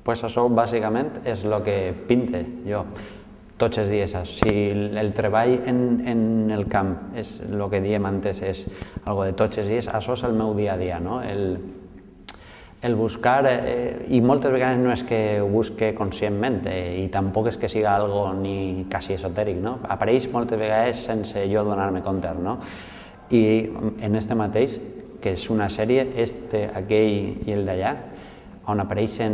Pues això bàsicament és el que pinte jo tots els dies. Si el treball en el camp és el que diem antes, és algo de tots els dies, això és el meu dia a dia, no? El buscar, i moltes vegades no és que ho busque conscientment, i tampoc és que siga algo ni quasi esotèric, no? Apareix moltes vegades sense jo donar-me compte, no? I en este mateix, que és una sèrie, aquell i el d'allà, on apareixen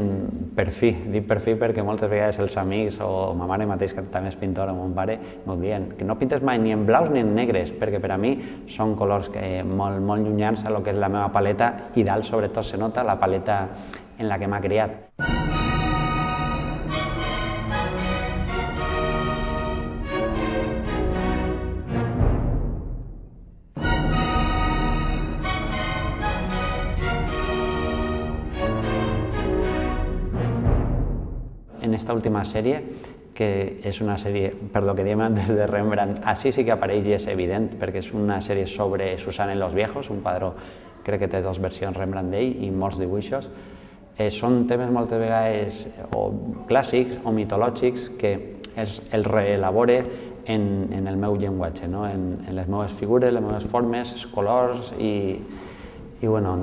per fi. Dic per fi perquè moltes vegades els amics o ma mare mateix, que també és pintora, o mon pare, m'ho diuen, que no pintes mai ni en blaus ni en negres, perquè per a mi són colors molt llunyans a lo que és la meva paleta, i dalt sobretot se nota la paleta en la que m'ha criat. En esta última sèrie, que és una sèrie, per lo que diem antes de Rembrandt, així sí que apareix i és evident, perquè és una sèrie sobre Susana y los viejos, un quadre, crec que té dues versions Rembrandt d'ell i molts dibuixos. Són temes moltes vegades o clàssics o mitològics que els reelabore en el meu llenguatge, en les meves figures, les meves formes, els colors, i bueno,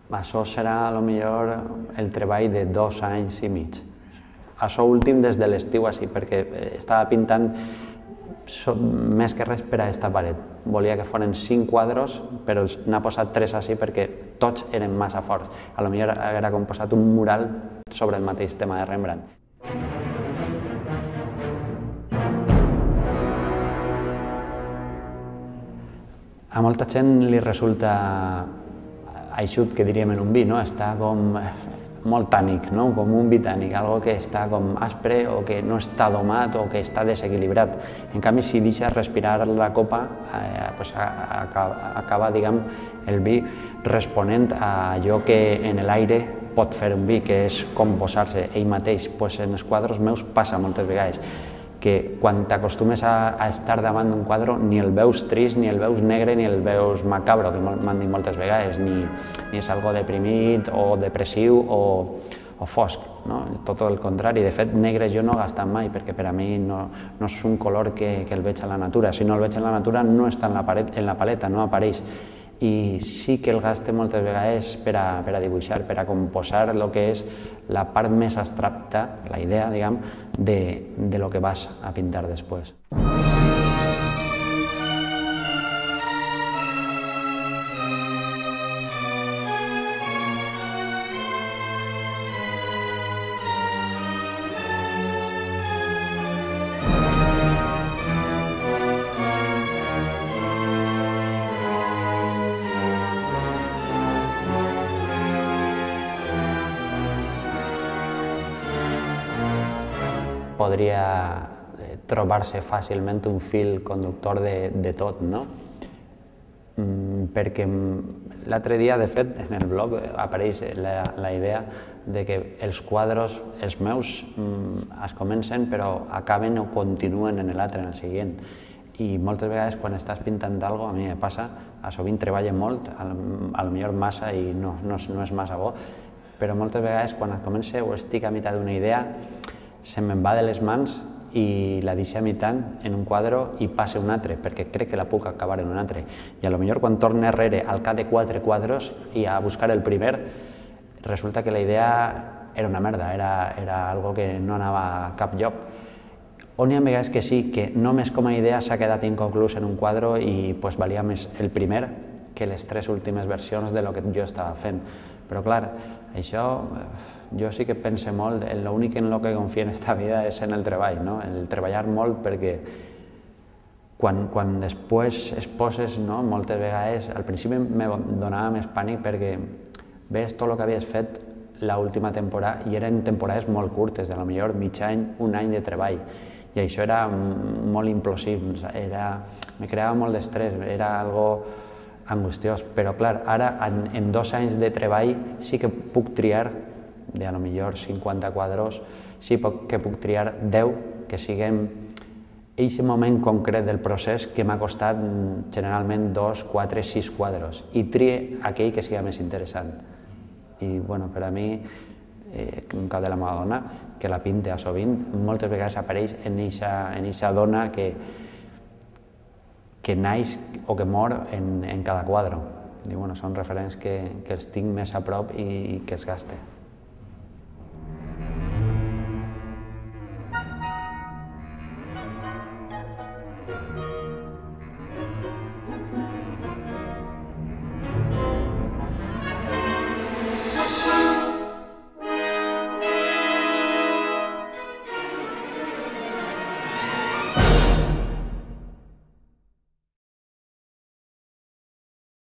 això serà potser el treball de 2 anys i mig. Això últim des de l'estiu així, perquè estava pintant més que res per a aquesta paret. Volia que foren 5 quadres, però n'ha posat 3 així perquè tots eren massa forts. Potser haguera composat un mural sobre el mateix tema de Rembrandt. A molta gent li resulta eixut, que diríem en un vi, està com molt tànic, com un vi tànic, algo que està com aspre o que no està domat o que està desequilibrat. En canvi, si deixes respirar la copa, acaba, diguem, el vi responent a allò que en l'aire pot fer un vi, que és composar-se ell mateix. En els quadres meus passa moltes vegades que quan t'acostumes a estar davant d'un quadre ni el veus trist, ni el veus negre, ni el veus macabro, que m'han dit moltes vegades, ni és algo deprimit o depressiu o fosc, tot el contrari. De fet, negre jo no he gastat mai, perquè per a mi no és un color que el veig a la natura. Si no el veig a la natura no està en la paleta, no apareix. I sí que el gaste moltes vegades per a dibuixar, per a composar el que és la part més abstracta, la idea, diguem, de lo que vas a pintar després. Podria trobar-se fàcilment un fil conductor de tot, no? Perquè l'altre dia, de fet, en el blog apareix la idea de que els quadres, els meus, es comencen però acaben o continuen en l'altre, en el següent. I moltes vegades quan estàs pintant alguna cosa, a mi em passa, sovint treballo molt, potser massa i no és massa bo, però moltes vegades quan es comença o estic a meitat d'una idea, se me'n va de les mans i la deixo a meitat en un quadre i passa un altre, perquè crec que la puc acabar en un altre. I potser quan torno enrere al cap de 4 quadres i a buscar el primer, resulta que la idea era una merda, era algo que no anava a cap lloc. On hi ha vegades que sí, que només com a idea s'ha quedat inconclús en un quadre i valia més el primer que les 3 últimes versions de lo que jo estava fent. Però clar, això jo sí que penso molt, l'únic en el que confio en esta vida és en el treball, el treballar molt, perquè quan després es poses, moltes vegades, al principi me donava més pànic perquè ves tot el que havies fet l'última temporada i eren temporades molt curtes, de potser mig any, un any de treball, i això era molt implosiu, me creava molt d'estrès, era algo angustiós, però clar, ara en 2 anys de treball sí que puc triar, de potser 50 quadres, sí que puc triar 10 que siguem aquest moment concret del procés que m'ha costat generalment 2, 4, 6 quadres i trie aquell que sigui més interessant. I per a mi un cap de la meva dona, que la pinta sovint, moltes vegades apareix en eixa dona que naix o que mor en cada quadre. I, bueno, són referents que els tinc més a prop i que els gaste.